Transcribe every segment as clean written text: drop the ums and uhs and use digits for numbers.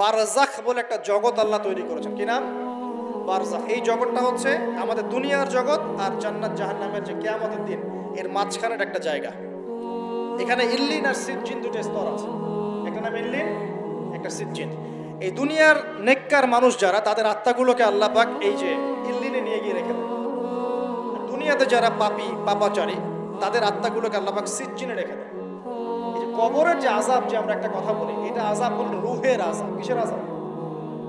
বারজাখ বলে একটা জগৎ আল্লাহ তৈরি করেছেন। কি নাম? বারজাখ। এই জগৎটা হচ্ছে আমাদের দুনিয়ার জগৎ আর জান্নাত জাহান্নামের যে কিয়ামতের দিন এর মাঝখানের একটা জায়গা। এখানে ইল্লিন আর সিজ্জিন দুটো স্তর আছে। একটা নাম ইল্লিন, একটা সিজ্জিন। এই দুনিয়ার নেককার মানুষ যারা, তাদের আত্মাগুলোকে আল্লাহ পাক এই যে ইল্লিনে নিয়ে গিয়ে রেখে দেন। দুনিয়াতে যারা পাপী পাপাচারী, তাদের আত্মাগুলোকে আল্লাহ পাক সিজ্জিনে রেখে দেন। এই যে কবরের যে আযাব, যে আমরা একটা কথা বলি, এটা আযাব হলো রূহের আযাব। কিসের আযাব?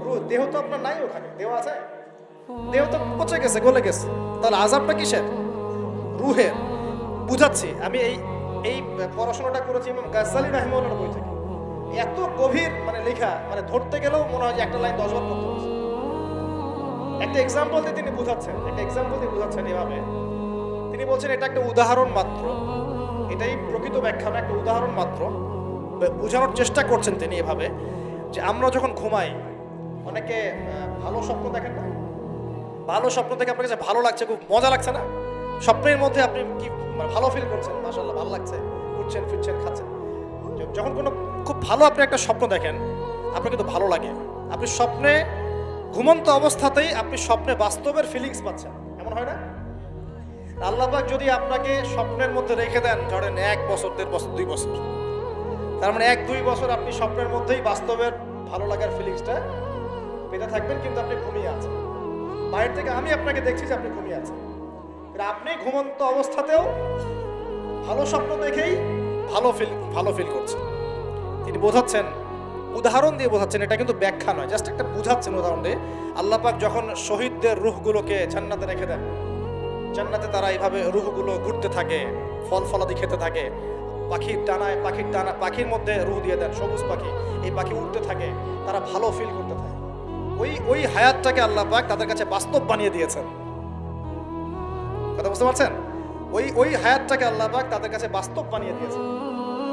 রূহ। দেহ তো আপনার নাই, ওখানে দেহ আছে? দেহ তো পচে গেছে, গলে গেছে। তাহলে আযাবটা কিসের? রূহের। বুঝাচ্ছি, আমি এই পড়াশোনাটা করেছি ইমাম গাজ্জালী রাহিমাহুল্লাহর বই থেকে। এত গভীর মানে লেখা, মানে ধরতে গেলেও মনে হয় যে একটা লাইন 10 বার পড়তে হচ্ছে। একটা এক্সাম্পল দিয়ে তিনি বুঝাচ্ছেন এভাবে। তিনি বলছেন এটা একটা উদাহরণ মাত্র, এটাই প্রকৃত ব্যাখ্যা না, একটা উদাহরণ মাত্র। বোঝানোর চেষ্টা করছেন তিনি এভাবে যে আমরা যখন ঘুমাই, অনেকে ভালো স্বপ্ন দেখেন না? ভালো স্বপ্ন দেখে আপনার কাছে ভালো লাগছে, খুব মজা লাগছে না? স্বপ্নের মধ্যে আপনি কি ভালো ফিল করছেন? মাশাআল্লাহ, ভালো লাগছে, উঠছেন ফিরছেন খাচ্ছেন। যখন কোনো খুব ভালো আপনি একটা স্বপ্ন দেখেন, আপনার কিন্তু ভালো লাগে। আপনি স্বপ্নে ঘুমন্ত অবস্থাতেই আপনি স্বপ্নে বাস্তবের ফিলিংস পাচ্ছেন, এমন হয় না? আল্লাহ পাক যদি আপনাকে স্বপ্নের মধ্যে রেখে দেন, ধরেন 1 বছর 1.5 বছর 2 বছর, তার মানে 1-2 বছর আপনি স্বপ্নের মধ্যেই বাস্তবের ভালো লাগার ফিলিংসটা পেতে থাকবেন, কিন্তু আপনি ঘুমিয়ে আছেন। বাইরে থেকে আমি আপনাকে দেখছি যে আপনি ঘুমিয়ে আছেন, আপনি ঘুমন্ত অবস্থাতেও ভালো স্বপ্ন দেখেই ভালো ফিল করছেন। তিনি বোঝাচ্ছেন, উদাহরণ দিয়ে বোঝাচ্ছেন, এটা কিন্তু ব্যাখ্যা নয়, জাস্ট একটা বুঝাচ্ছেন উদাহরণ দিয়ে। আল্লাহ পাক যখন শহীদদের রূহগুলোকে জান্নাতে রেখে দেন, জান্নাতে তারা এইভাবে রূহগুলো ঘুরতে থাকে, ফল ফলাদি খেতে থাকে, পাখির মধ্যে রূহ দিয়ে দেন, সবুজ পাখি, এই পাখি উঠতে থাকে, তারা ভালো ফিল করতে থাকে। ওই হায়াতটাকে আল্লাহ পাক তাদের কাছে বাস্তব বানিয়ে দিয়েছেন। কথা বুঝতে পারছেন? ওই হায়াতটাকে আল্লাহ পাক তাদের কাছে বাস্তব বানিয়ে দিয়েছেন।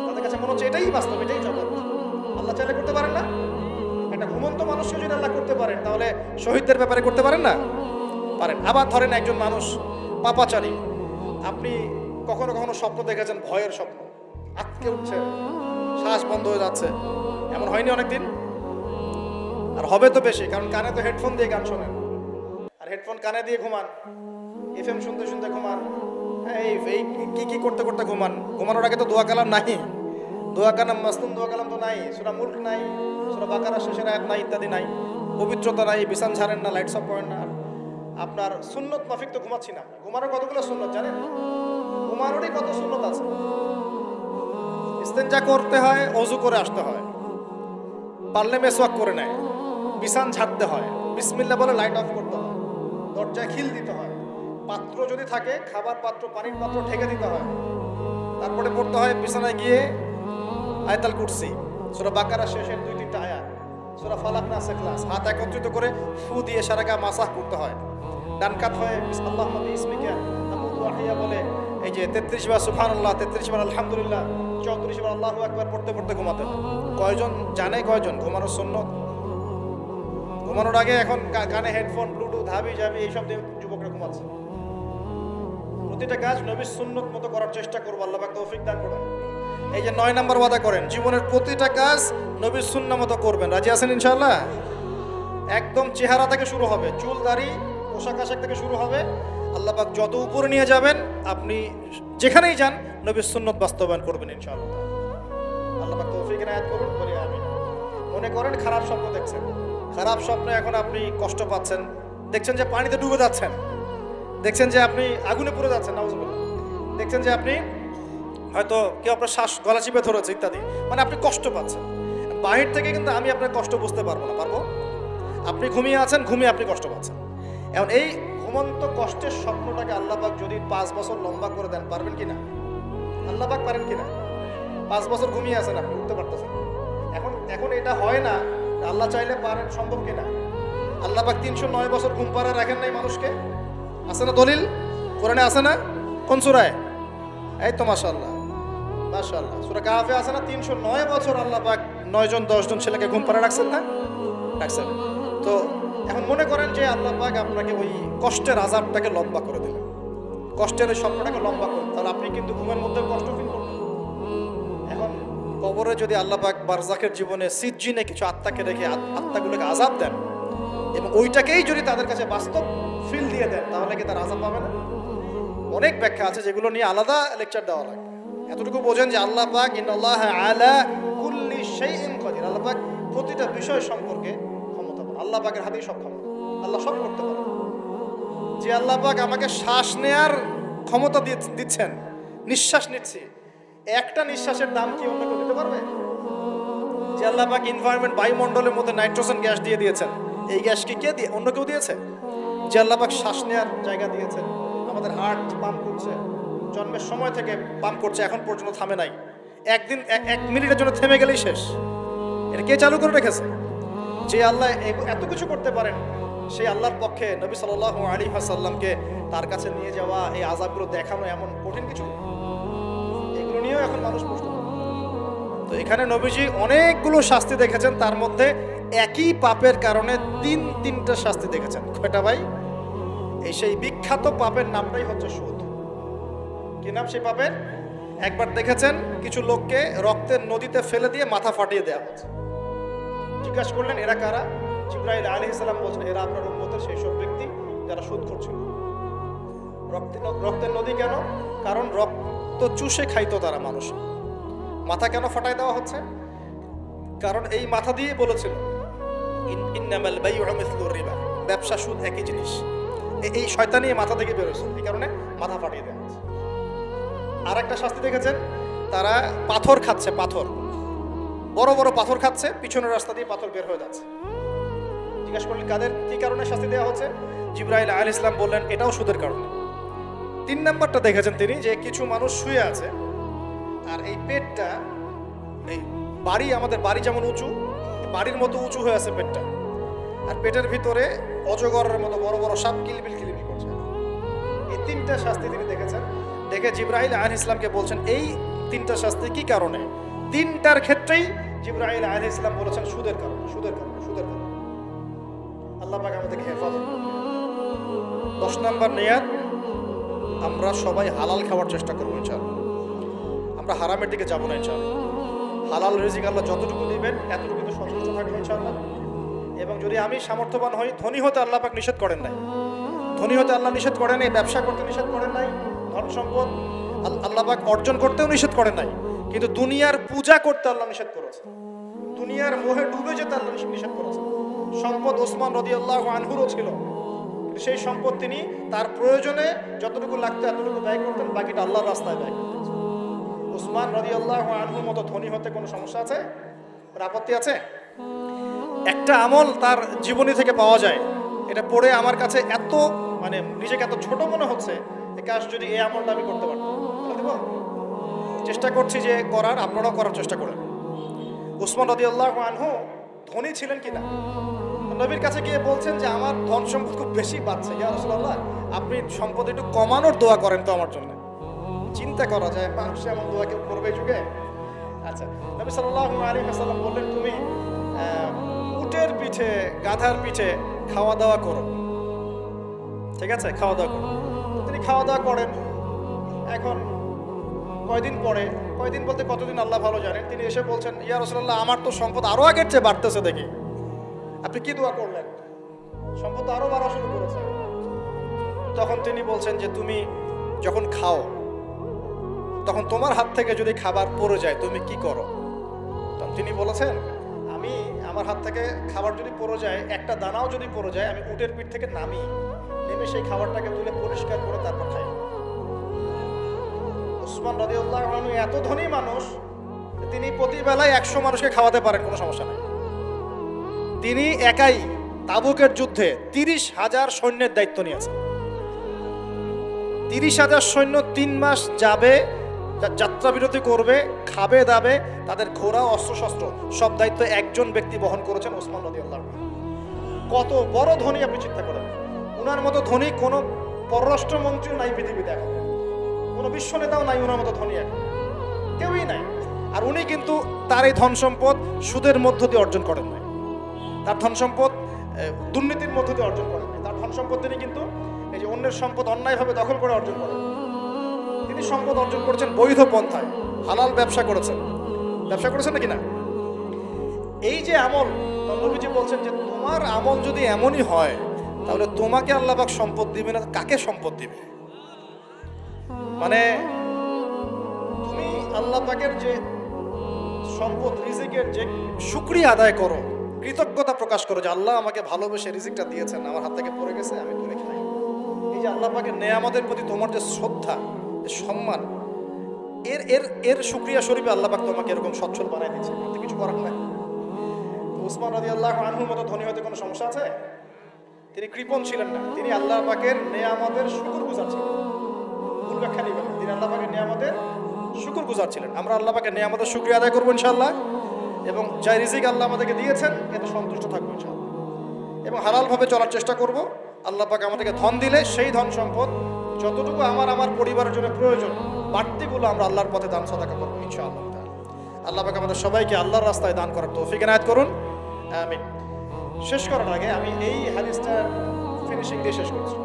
তাদের কাছে মনে হচ্ছে এটাই বাস্তব, এটাই জগৎ। আল্লাহ চাইলে করতে পারেন না? একটা ঘুমন্ত মানুষকে যদি আল্লাহ করতে পারেন, তাহলে শহীদদের ব্যাপারে করতে পারেন না? পারেন। আবার ধরেন একজন মানুষ পাপাচারী, আপনি কখনো কখনো স্বপ্ন দেখেছেন, ভয়ের স্বপ্ন, আটকে উঠছে, শ্বাস বন্ধ হয়ে যাচ্ছে, এমন হয়নি অনেকদিন? আর হবে তো বেশি, কারণ কানে তো হেডফোন দিয়ে গান শোনেন, আর হেডফোন কানে দিয়ে ঘুমান, এফএম শুনতে শুনতে ঘুমান, এই কি করতে করতে ঘুমান। ঘুমানোর আগে তো দোয়া কালাম নাই, দোয়া কালাম মাসনুন দোয়া কালাম তো নাই, সূরা মুলক নাই, সূরা বাকারা শেষের আয়াত নাই, ইত্যাদি নাই, পবিত্রতা নাই, বিছান ছাড়েন না, লাইটস অফ করেন না। আপনার সুন্নত মাফিক তো ঘুমাচ্ছি না। ঘুমানোর কতগুলো সুন্নত জানেন? ঘুমানোরই কত সুন্নত আছে। ইস্তেঞ্জা করতে হয়, ওযু করে আসতে হয়, পারলে মেসওয়াক করে নেয়, বিছান ঝাড়তে হয়, বিসমিল্লাহ বলে লাইট অফ করতে হয়, দরজায় খিল দিতে হয়, পাত্র যদি থাকে খাবার পাত্র, পানির পাত্র ঢেকে দিতে হয়, তারপরে পড়তে হয় বিছানায় গিয়ে আয়াতুল কুরসি, সূরা বাকারা শেষের 2-3টা আয়াত, সূরা ফালাক নাস ইখলাস, হাত একত্রিত করে ফু দিয়ে সারা গা মাসাহ করতে হয়। ডান কাত হয়ে আল্লাহুম্মা বিসমিকা আমুতু ওয়া আহইয়া বলে এই যে 33 বার সুবহানাল্লাহ, 33 বার আলহামদুলিল্লাহ, 34 বার আল্লাহু আকবার পড়তে পড়তে ঘুমাতে হয়। কয়জন জানে কয়জন ঘুমানোর সুন্নত? ঘুমানোর আগে এখন কানে হেডফোন, ব্লুটুথ, হাবি জাবি এইসব দিয়ে যুবকরা ঘুমাচ্ছে। প্রতিটা কাজ নবীর সুন্নত মতো করার চেষ্টা করবো, আল্লাহ পাক তৌফিক দান করুন। এই যে 9 নম্বর ওয়াদা করেন, জীবনের প্রতিটা কাজ নবীর সুন্নাহ মতো করবেন। রাজি আছেন ইনশাআল্লাহ? একদম চেহারা থেকে শুরু হবে, চুল দাড়ি পোশাক আশাক থেকে শুরু হবে। আল্লাহ পাক যত উপরে নিয়ে যাবেন, আপনি যেখানেই যান নবীর সুন্নত বাস্তবায়ন করবেন ইনশাআল্লাহ। আল্লাহ পাক তৌফিক এনায়েত করুন, বলি আমিন। মনে করেন খারাপ স্বপ্ন দেখছেন, খারাপ স্বপ্নে এখন আপনি কষ্ট পাচ্ছেন, দেখছেন যে পানিতে ডুবে যাচ্ছেন, দেখছেন যে আপনি আগুনে পুড়ে যাচ্ছেন, নাউজুবিল্লাহ, দেখছেন যে আপনি হয়তো কেউ আপনার শ্বাস গলা চিপে ধরেছে ইত্যাদি, মানে আপনি কষ্ট পাচ্ছেন। বাহির থেকে কিন্তু আমি আপনার কষ্ট বুঝতে পারবো না, পারবো? আপনি ঘুমিয়ে আছেন, ঘুমিয়ে আপনি কষ্ট পাচ্ছেন। এখন এই ঘুমন্ত কষ্টের স্বপ্নটাকে আল্লাহ পাক যদি 5 বছর লম্বা করে দেন, পারবেন কিনা? আল্লাহ পাক পারেন কিনা? 5 বছর ঘুমিয়ে আছেন, আপনি উঠতে পারতেছেন। এখন এটা হয় না, আল্লাহ চাইলে পারেন, সম্ভব কিনা? আল্লাহ পাক 309 বছর ঘুম পাড়া রাখেন নাই মানুষকে, আছে না দলিল? কোরআনে আছে না? কোন সূরায়? এই তো মাশাআল্লাহ, মাশাআল্লাহ, সূরা কাহফে আছে না? 309 বছর আল্লাহ পাক 9 জন 10 জন ছেলেকে ঘুম পাড়া রাখছেন না? রাখছেন। তো এখন মনে করেন যে আল্লাহ পাক আপনাকে ওই কষ্টের আযাবটাকে লম্বা করে দিলেন, কষ্টের ওই স্বপ্নটাকে লম্বা করে, তাহলে আপনি কিন্তু ঘুমের মধ্যে কষ্ট ফিল করবেন। এখন কবরে যদি আল্লাহ পাক বারজাখের জীবনে সিজ্জিনে কিছু আত্মাকে রেখে আত্মাগুলোকে আযাব দেন এবং ওইটাকেই যদি তাদের কাছে বাস্তব ফিল দিয়ে দেন, তাহলে কি তার আযাব পাবে না? অনেক ব্যাখ্যা আছে যেগুলো নিয়ে আলাদা লেকচার দেওয়া লাগে। এতটুকু বোঝেন যে আল্লাহ পাক ইন্নাল্লাহা আলা কুল্লি শাইইন কাদির, আল্লাহ পাক প্রতিটা বিষয় সম্পর্কে ক্ষমতাবান। আল্লাহ পাকের হাতেই সব ক্ষমতা, আল্লাহ সব করতে পারে। যে আল্লাহ পাক আমাকে শ্বাস নেয়ার ক্ষমতা দিচ্ছেন, নিঃশ্বাস নিচ্ছি, একটা নিঃশ্বাসের দাম কি অন্য কেউ দিতে পারবে? যে আল্লাহ পাক এনভায়রনমেন্ট, বায়ুমণ্ডলের মধ্যে নাইট্রোজেন গ্যাস দিয়ে দিয়েছেন, এই গ্যাস কি কে দিয়ে, অন্য কেউ দিয়েছে? যে আল্লাহ পাক শ্বাস নেয়ার জায়গা দিয়েছেন, আমাদের হার্ট পাম্প করছে, জন্মের সময় থেকে পাম্প করছে, এখন পর্যন্ত থামে নাই, একদিন এক মিনিটের জন্য থেমে গেলেই শেষ। এটা কে চালু করে রেখেছে? যে আল্লাহ এত কিছু করতে পারেন, সেই আল্লাহর পক্ষে নবী সাল্লাল্লাহু আলাইহি ওয়াসাল্লামকে তার কাছে নিয়ে যাওয়া, এই আযাবগুলো দেখানো এমন কঠিন কিছু? এগুলো নিয়েও এখন মানুষ প্রশ্ন করে। তো এখানে নবীজি অনেকগুলো শাস্তি দেখেছেন, তার মধ্যে একই পাপের কারণে তিনটা শাস্তি দেখেছেন। কয়টা ভাই? এই সেই বিখ্যাত পাপের নামটাই হচ্ছে সুদ। কি নাম সেই পাপের? একবার দেখেছেন কিছু লোককে রক্তের নদীতে ফেলে দিয়ে মাথা ফাটিয়ে দেওয়া হচ্ছে। জিজ্ঞাসা করলেন এরা কারা? জিবরাইল আলাইহিস সালাম বলছেন এরা আপনার উম্মতের সেই সব ব্যক্তি যারা সুদ করছিল। রক্তের নদী কেন? কারণ রক্ত চুষে খাইতো তারা মানুষ। মাথা কেন ফাটাই দেওয়া হচ্ছে? কারণ এই মাথা দিয়ে বলেছিল ইন্নামাল বাইউ মিসলুর রিবা, ব্যবসা সুদ একই জিনিস। এই শয়তানি মাথা থেকে বেরোছে, এই কারণে মাথা ফাটিয়ে দেওয়া হচ্ছে। আর একটা শাস্তি দেখেছেন, তারা পাথর খাচ্ছে, পাথর, বড় বড় পাথর খাচ্ছে, পিছনের রাস্তা দিয়ে পাথর বের হয়ে যাচ্ছে। জিজ্ঞাসা করলেন কাদের কি কারণে শাস্তি দেওয়া হচ্ছে? জিবরাইল আলাইহিস সালাম বললেন এটাও সুদের কারণে। 3 নাম্বারটা দেখেছেন তিনি, যে কিছু মানুষ শুয়ে আছে আর এই পেটটা, এই বাড়ি, আমাদের বাড়ি যেমন উঁচু, বাড়ির মতো উঁচু হয়ে আছে পেটটা, আর পেটের ভিতরে অজগরের মতো বড় বড় সাপ কিলবিল কিলবিল করছে। এই 3টা শাস্তি তিনি দেখেছেন। দেখে জিবরাইল আলাইহিস সালামকে বলছেন এই 3টা শাস্তি কি কারণে? 3টার ক্ষেত্রেই জিবরাইল আলাইহিস সালাম বলেছেন সুদের কারণে, সুদের কারণে, সুদের কারণে। আল্লাহ পাক আমাদেরকে হেফাজত করুন। 10 নাম্বার নিয়াত, আমরা সবাই হালাল খাওয়ার চেষ্টা করবো ইনশাআল্লাহ। আমরা হারামের দিকে যাবো না ইনশাআল্লাহ। হালাল রিজিক আল্লাহ যতটুকু দিবেন এতটুকু তো সন্তুষ্ট থাকবো ইনশাআল্লাহ। এবং যদি আমি সামর্থ্যবান হই, ধনী হতে আল্লাহ পাক নিষেধ করেন নাই, ধনী হতে আল্লাহ নিষেধ করেন নাই, ব্যবসা করতে নিষেধ করেন নাই, ধন সম্পদ আল্লাহ পাক অর্জন করতেও নিষেধ করেন নাই, কিন্তু দুনিয়ার পূজা করতে আল্লাহ নিষেধ করেছে, দুনিয়ার মোহে ডুবে যেতে আল্লাহ নিষেধ করেছে। সম্পদ ওসমান রাদিয়াল্লাহু আনহুরও ছিল, কিন্তু সেই সম্পদ তিনি তার প্রয়োজনে যতটুকু লাগতো এতটুকু ব্যয় করতেন, বাকিটা আল্লাহর রাস্তায় ব্যয় করতেন। ওসমান রাদিয়াল্লাহু আনহুর মতো ধনী হতে কোনো সমস্যা আছে? আপত্তি আছে? একটা আমল তার জীবনী থেকে পাওয়া যায়, এটা পড়ে আমার কাছে এত নিজেকে এত ছোট মনে হচ্ছে, কাশ যদি এই আমলটা আমি করতে পারতাম। চেষ্টা করছি যে করার, আপনারাও করার চেষ্টা করেন। ওসমান রাদিয়াল্লাহু আনহু ধনী ছিলেন কিনা, নবীর কাছে গিয়ে বলছেন যে আমার ধন সম্পদ খুব বেশি বাড়ছে, ইয়া রাসূলুল্লাহ আপনি সম্পদ একটু কমানোর দোয়া করেন তো আমার জন্য। চিন্তা করা যায় মানুষ এমন দোয়া কেউ করবে যুগে? আচ্ছা, নবী সাল্লাল্লাহু আলাইহি ওয়াসাল্লাম বললেন তুমি উটের পিঠে, গাধার পিঠে খাওয়া দাওয়া করো, ঠিক আছে, খাওয়া দাওয়া করো। তিনি খাওয়া দাওয়া করেন। এখন কয়দিন পরে, কয়দিন বলতে কতদিন আল্লাহ ভালো জানেন, তিনি এসে বলছেন ইয়া রাসূলুল্লাহ আমার তো সম্পদ আরো আগের চেয়ে বাড়তেছে, দেখি আপনি কি দোয়া করলেন? সম্পদ আরো বাড়া শুরু করেছে। তখন তিনি বলছেন যে তুমি যখন খাও তখন তোমার হাত থেকে যদি খাবার পড়ে যায় তুমি কি করো? তখন তিনি বলেছেন আমি, আমার হাত থেকে খাবার যদি পড়ে যায়, একটা দানাও যদি পড়ে যায়, আমি উটের পিঠ থেকে নেমে সেই খাবারটাকে তুলে পরিষ্কার করে তারপর খাই। ওসমান রাদিয়াল্লাহু আনহু এত ধনী মানুষ, তিনি প্রতিবেলায় 100 মানুষকে খাওয়াতে পারেন, কোনো সমস্যা নেই। তিনি একাই তাবুকের যুদ্ধে 30,000 সৈন্যের দায়িত্ব নিয়েছেন। 30,000 সৈন্য 3 মাস যাবে, যাত্রা বিরতি করবে, খাবে দাবে, তাদের ঘোড়া অস্ত্রশস্ত্র সব দায়িত্ব একজন ব্যক্তি বহন করেছেন, ওসমান রাদিয়াল্লাহু আনহু। কত বড় ধনী আপনি চিন্তা করেন। উনার মতো ধনী কোনো পররাষ্ট্রমন্ত্রীও নাই পৃথিবীতে, এখন কোনো বিশ্ব নেতাও নাই ওনার মতো ধনী, এখন কেউই নাই। আর উনি কিন্তু তার এই ধন সম্পদ সুদের মধ্য দিয়ে অর্জন করেন নাই, তার ধন সম্পদ দুর্নীতির মধ্য দিয়ে অর্জন করেন নাই। তার ধন সম্পদ তিনি কিন্তু এই যে অন্যের সম্পদ অন্যায়ভাবে দখল করে অর্জন করেন। তিনি সম্পদ অর্জন করেছেন বৈধ পন্থায়, হালাল ব্যবসা করেছেন। ব্যবসা করেছেন নাকি না? এই যে আমল, নবীজি বলছেন যে তোমার আমল যদি এমনই হয় তাহলে তোমাকে আল্লাহ পাক সম্পদ দিবে না, কাকে সম্পদ দিবে? মানে তুমি আল্লাহ পাকের যে সম্পদ, রিজিকের যে শুকরিয়া আদায় করো, কৃতজ্ঞতা প্রকাশ করো যে আল্লাহ আমাকে ভালোবেসে রিজিকটা দিয়েছেন, আমার হাত থেকে পড়ে গেছে, আমি তুলে খাই। এই যে আল্লাহ পাকের নেয়ামতের প্রতি তোমার যে শ্রদ্ধা, যে সম্মান, এর এর এর শুকরিয়া স্বরূপে আল্লাহ পাক তোমাকে এরকম সচ্ছল বানাই দিচ্ছে, কিন্তু কিছু করার নাই। উসমান রাদিয়াল্লাহু আনহুর মতো ধনী হতে কোনো সমস্যা আছে? তিনি কৃপণ ছিলেন না, তিনি আল্লাহ পাকের নেয়ামতের শুকরগুজার ছিলেন। ভুল ব্যাখ্যা নেবেন, তিনি আল্লাহ পাকের নেয়ামতের শুকরগুজার ছিলেন। আমরা আল্লাহ পাকের নেয়ামতের শুকরিয়া আদায় করবো ইনশাআল্লাহ, এবং যে রিজিক আল্লাহ আমাদেরকে দিয়েছেন এতে সন্তুষ্ট থাকবো ইনশাআল্লাহ, এবং হালালভাবে চলার চেষ্টা করব। আল্লাহ পাক আমাদেরকে ধন দিলে সেই ধন সম্পদ যতটুকু আমার পরিবারের জন্য প্রয়োজন, বাড়তিগুলো আমরা আল্লাহর পথে দান সাদাকা করবো ইনশাআল্লাহ। আল্লাহ পাক আমাদের সবাইকে আল্লাহর রাস্তায় দান করার তৌফিক এনায়েত করুন, আমিন। শেষ করার আগে আমি এই হাদিসটার ফিনিশিং দিয়ে শেষ করছি।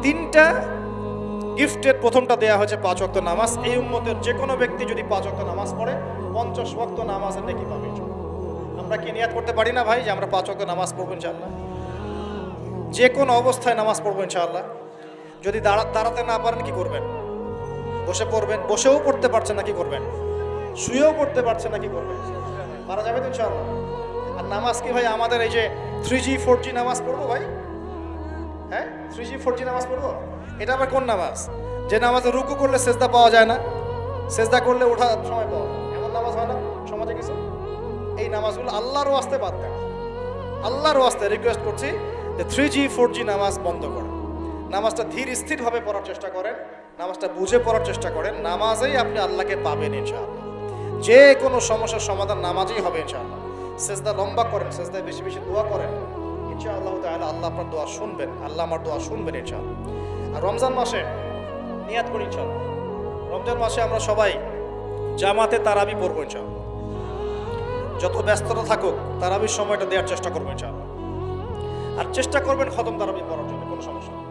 3টা গিফটের প্রথমটা দেয়া হয়েছে 5 ওয়াক্ত নামাজ। এই উম্মতের যে কোনো ব্যক্তি যদি 5 ওয়াক্ত নামাজ পড়ে 50 ওয়াক্ত নামাজের নেকি পাবে। আমরা কি নিয়াত করতে পারি না ভাই যে আমরা 5 ওয়াক্ত নামাজ পড়বো ইনশাআল্লাহ? যে কোনো অবস্থায় নামাজ পড়বো ইনশাআল্লাহ। যদি দাঁড়াতে না পারেন কি করবেন? বসে পড়বেন। বসেও পড়তে পারছেন না কি করবেন? শুয়েও পড়তে পারছেন না কি করবেন? পারা যাবে তো ইনশাআল্লাহ। আর নামাজ কি ভাই আমাদের এই যে 3G 4G নামাজ পড়বো ভাই? হ্যাঁ, 3G 4G নামাজ পড়বো? এটা আবার কোন নামাজ? যে নামাজে রুকু করলে সেজদা পাওয়া যায় না, সেজদা করলে ওঠার সময় পাওয়া যায়, এমন নামাজ হয় না সমাজে কিছু? এই নামাজগুলো আল্লাহর ওয়াস্তে বাদ দেন। আল্লাহর ওয়াস্তে রিকোয়েস্ট করছি যে 3G 4G নামাজ বন্ধ করেন। নামাজটা ধীর স্থিরভাবে পড়ার চেষ্টা করেন, নামাজটা বুঝে পড়ার চেষ্টা করেন। নামাজেই আপনি আল্লাহকে পাবেন ইনশাআল্লাহ। যে কোনো সমস্যার সমাধান নামাজেই হবে ইনশাআল্লাহ। সেজদা লম্বা করেন, সেজদায় বেশি বেশি দোয়া করেন, ইনশাআল্লাহ তাআলা আল্লাহ আপনার দোয়া শুনবেন, আল্লাহ আমার দোয়া শুনবেন ইনশাআল্লাহ। আর রমজান মাসে নিয়াত করি ইনশাআল্লাহ, রমজান মাসে আমরা সবাই জামাতে তারাবি পড়বো ইনশাআল্লাহ। যত ব্যস্ততা থাকুক তারাবির সময়টা দেওয়ার চেষ্টা করবো ইনশাআল্লাহ। আর চেষ্টা করবেন খতম তারাবি পড়ার জন্য, কোনো সমস্যা নেই,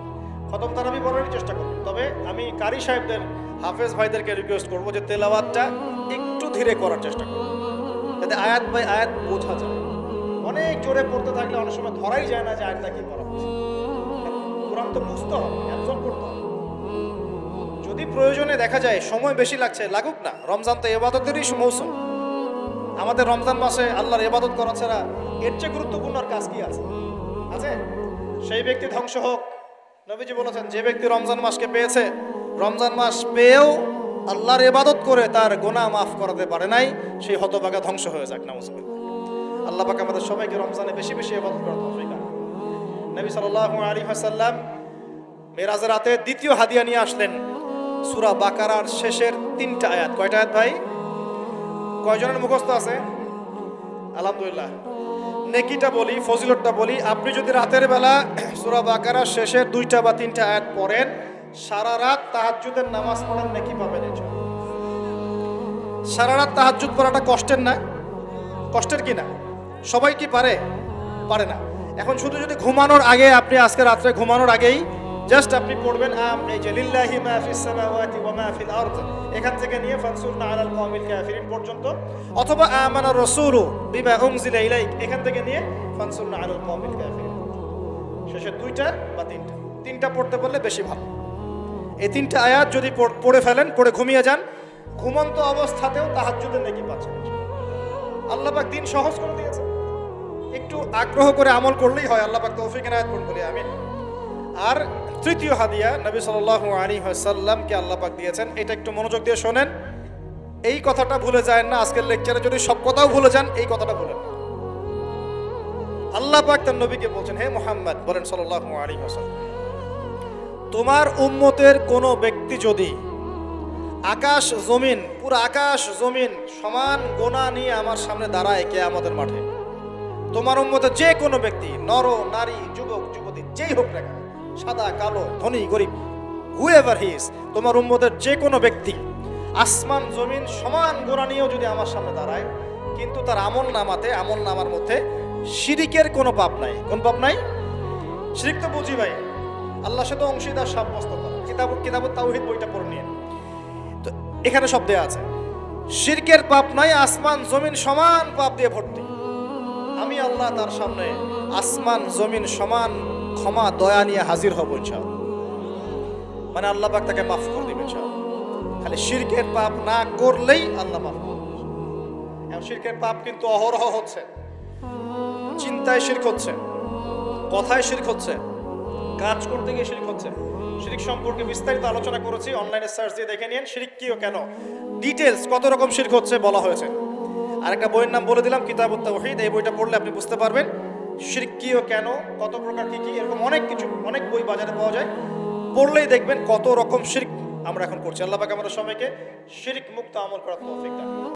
খতম তারাবি পড়ারই চেষ্টা করবেন। তবে আমি কারি সাহেবদের, হাফেজ ভাইদেরকে রিকোয়েস্ট করবো যে তেলাওয়াতটা একটু ধীরে করার চেষ্টা করবো, যাতে আয়াত বাই আয়াত বোঝা যায়। অনেক জোরে পড়তে থাকলে অনেক সময় ধরাই যায় না যে আয়াতটা কি পড়া হচ্ছে। কোরআন তো বুঝতে হবে, অ্যাবজর্ব করতে হবে। যদি প্রয়োজনে দেখা যায় সময় বেশি লাগছে, লাগুক না। রমজান তো ইবাদতেরই মৌসুম। আমাদের রমজান মাসে আল্লাহর ইবাদত করা ছাড়া এর চেয়ে গুরুত্বপূর্ণ আর কাজ কি আছে? সেই ব্যক্তি ধ্বংস হোক। নবীজি বলেছেন যে ব্যক্তি রমজান মাসকে পেয়েছে, রমজান মাস পেয়েও আল্লাহর ইবাদত করে তার গুনাহ মাফ করাতে পারে নাই, সেই হতভাগা ধ্বংস হয়ে যাক, নাউজুবিল্লাহ। আল্লাহ পাক আমাদের সবাইকে রমজানে বেশি বেশি ইবাদত করার তৌফিক দান করুন। নবী সাল্লাল্লাহু আলাইহি ওয়াসাল্লাম মেরাজের রাতে দ্বিতীয় হাদিয়া নিয়ে আসলেন, সূরা বাকারার শেষের 3টা আয়াত। কয়টা আয়াত ভাই? কয়জনের মুখস্থ আছে? আলহামদুলিল্লাহ। নেকিটা বলি, ফজিলতটা বলি। আপনি যদি রাতের বেলা সূরা বাকারার শেষের 2টা বা 3টা আয়াত পড়েন, সারা রাত তাহাজ্জুদের নামাজ পড়েন, নেকি পাবেন ইনশাআল্লাহ। সারা রাত তাহাজ্জুদ পড়াটা কষ্টের না? কষ্টের কি না? সবাই কি পারে? পারে না। এখন শুধু যদি ঘুমানোর আগে, আপনি আজকে রাত্রে ঘুমানোর আগেই জাস্ট আপনি পড়বেন এই যে লিল্লাহি মা ফিস সামাওয়াতি ওয়া মা ফিল আরদ, এখান থেকে নিয়ে ফানসুরনা আলাল কওমিল কাফিরিন পর্যন্ত, অথবা আমানা রাসূলু বিমা উনজিলা ইলাইক, এখান থেকে নিয়ে ফানসুরনা আলাল কওমিল কাফিরিন, শেষের 2টা বা 3টা পড়তে পারলে বেশি ভালো। এই 3টা আয়াত যদি পড়ে ফেলেন, পড়ে ঘুমিয়ে যান, ঘুমন্ত অবস্থাতেও তাহাজ্জুদের নেকি পাচ্ছেন। আল্লাহ পাক দিন সহজ করে দিয়েছে, একটু আগ্রহ করে আমল করলেই হয়। আল্লাহ পাক তৌফিক এনায়েত করুন বলি আমিন। আর তৃতীয় হাদিয়া নবী সাল্লাল্লাহু আলাইহি ওয়াসাল্লামকে আল্লাহ পাক দিয়েছেন, এটা একটু মনোযোগ দিয়ে শোনেন। এই কথাটা ভুলে যায় না। আজকের লেকচারে যদি সব কথাও ভুলে যান, এই কথাটা ভুলেন না। আল্লাহ পাক তার নবীকে বলছেন, হে মুহাম্মদ, বলেন সাল্লাল্লাহু আলাইহি ওয়াসাল্লাম, তোমার উম্মতের কোনো ব্যক্তি যদি আকাশ জমিন, পুরো আকাশ জমিন সমান গোনা নিয়ে আমার সামনে দাঁড়ায় কিয়ামতের মাঠে, তোমার উম্মতের যে কোনো ব্যক্তি, নর নারী, যুবক যুবতী, যেই হোক না কেন, সাদা কালো, ধনী গরিব, হুএভার হি ইজ, তোমার উম্মতের যে কোনো ব্যক্তি আসমান জমিন সমান গোনা নিয়েও যদি আমার সামনে দাঁড়ায়, কিন্তু তার আমল নামার মধ্যে শিরিকের কোনো পাপ নাই। কোন পাপ নাই? শিরিক তো বুঝি ভাই, আল্লাহর সাথে অংশীদার সাব্যস্ত করা। কিতাবুত তাওহীদ বইটা পড়ে নিয়ে, তো এখানে সব দেয়া আছে। শিরকের পাপ নাই, আসমান জমিন সমান পাপ দিয়ে ভর্তি। আমি আল্লাহ তার সামনে আসমান জমিন সমান ক্ষমা দয়া নিয়ে হাজির হব ইনশাআল্লাহ। মানে আল্লাহ পাক তাকে মাফ করে দিবেন ইনশাআল্লাহ। খালি শিরকের পাপ না করলেই আল্লাহ মাফ করবেন। এখন শিরকের পাপ কিন্তু অহরহ হচ্ছে। চিন্তায় শিরক হচ্ছে, কথায় শিরক হচ্ছে, কাজ করতে গিয়ে শিরক হচ্ছে। শিরক সম্পর্কে বিস্তারিত আলোচনা করেছি, অনলাইনে সার্চ দিয়ে দেখে নিন। শিরক কি ও কেন, ডিটেলস কত রকম শিরক হচ্ছে বলা হয়েছে। আরেকটা বইয়ের নাম বলে দিলাম, কিতাবুত তাওহীদ। এই বইটা পড়লে আপনি বুঝতে পারবেন শিরক কি ও কেন, কত প্রকার কি কি, এরকম অনেক কিছু, অনেক বই বাজারে পাওয়া যায়। পড়লেই দেখবেন কত রকম শিরক আমরা এখন করছি। আল্লাহ পাক আমাদের সবাইকে শিরক মুক্ত আমল করার তৌফিক দান করুন।